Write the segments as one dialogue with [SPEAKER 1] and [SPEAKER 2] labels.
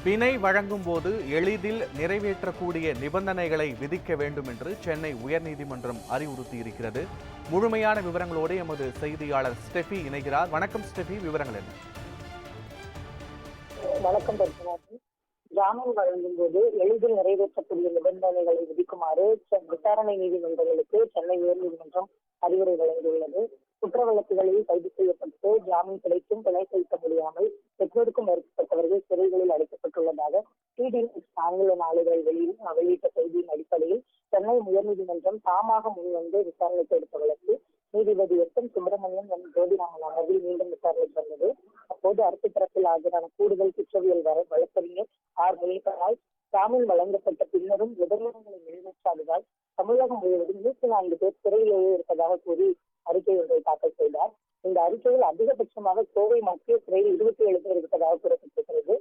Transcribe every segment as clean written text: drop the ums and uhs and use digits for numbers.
[SPEAKER 1] பிணை வழங்கும் போது எளிதில் நிறைவேற்றக்கூடிய நிபந்தனைகளை விதிக்க வேண்டும் என்று சென்னை உயர்நீதிமன்றம் அறிவுறுத்தியிருக்கிறது. முழுமையான விவரங்களோடு எமது செய்தியாளர் ஸ்டெஃபி இணைகிறார். வணக்கம் ஸ்டெஃபி, விவரங்கள் என்ன?
[SPEAKER 2] வணக்கம். ஜாமீன் வழங்கும் போது எளிதில் நிறைவேற்றக்கூடிய நிபந்தனைகளை விதிக்குமாறு விசாரணை நீதிமன்றங்களுக்கு சென்னை உயர்நீதிமன்றம் அறிவுரை வழங்கியுள்ளது. குற்ற வழக்குகளில் கைது செய்யப்பட்டு ஜாமீன் கிடைத்தும் பிணை செலுத்த முடியாமல் பெற்றோருக்கும் மேற்பட்டவர்கள் சிறைகளில் அடைக்கப்பட்டுள்ளதாக டிடிஎஸ் ஆங்கில நாளிதழ் வெளியிட்ட செய்தியின் அடிப்படையில் சென்னை உயர்நீதிமன்றம் தாமாக முன்வந்து விசாரணைக்கு எடுத்த வழக்கு நீதிபதி எஸ்.எம். சுப்பிரமணியன் என் ஜோதிராமன் அமர்வில் மீண்டும் விசாரணைக்கு வந்தது. அப்போது அரசு தரப்பில் ஆஜரான கூடுதல் குற்றவியல் வழக்கறிஞர் ஆர். முனிகரால் ஜாமீன் வழங்கப்பட்ட பின்னரும் நிபந்தனைகளை நிறைவேற்றாததால் தமிழகம் முழுவதும் 104 பேர் சிறையிலேயே இருப்பதாக கூறி அறிக்கை ஒன்றை தாக்கல் செய்தார். இந்த அறிக்கையில் அதிகபட்சமாக கோவை மத்திய சிறையில் 27 பேர் இருப்பதாக கூறப்பட்டிருக்கிறது.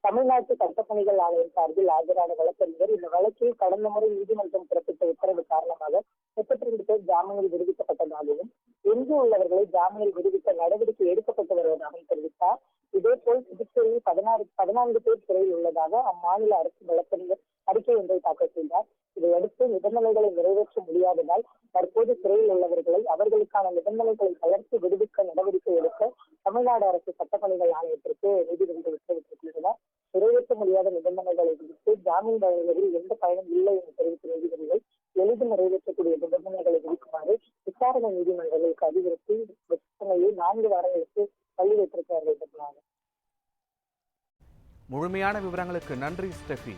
[SPEAKER 2] தமிழ்நாட்டு சட்டப்பணிகள் ஆணையம் சார்பில் ஆஜரான வழக்கறிஞர் இந்த வழக்கில் கடந்த முறை நீதிமன்றம் பிறப்பித்த உத்தரவு காரணமாக 32 பேர் ஜாமீனில் விடுவிக்கப்பட்டதாகவும் எஞ்சி உள்ளவர்களை ஜாமீனில் விடுவிக்க நடவடிக்கை எடுக்கப்பட்டு வருவதாகவும் தெரிவித்தார். இதேபோல் புதுச்சேரியில் 14 பேர் சிறையில் உள்ளதாக அம்மாநில அரசு வழக்கறிஞர் அறிக்கை ஒன்றை தாக்கல் செய்தார். இதையடுத்து நிபந்தனைகளை நிறைவேற்ற முடியாததால் தற்போது சிறையில் உள்ளவர்களை அவர்களுக்கான நிபந்தனைகளை தளர்த்தி விடுவிக்க நடவடிக்கை எடுக்க தமிழ்நாடு அரசு சட்டப்பணிகள் ஆணையத்திற்கு நீதிபதிகள் உத்தரவிட்டிருக்கின்றனர். நிறைவேற்ற முடியாத நிபந்தனைகளை விதித்து ஜாமீன் வழங்குவதில் எந்த பயனும் இல்லை என்று தெரிவித்த நீதிபதிகள் எளிதில் நிறைவேற்றக்கூடிய நிபந்தனைகளை விதிக்குமாறு விசாரணை நீதிமன்றங்களுக்கு அறிவுறுத்தி விசாரணையை 4 வாரங்களுக்கு தள்ளி வைத்திருக்கிறார்கள்.
[SPEAKER 1] முழுமையான விவரங்களுக்கு நன்றி ஸ்டெஃபி.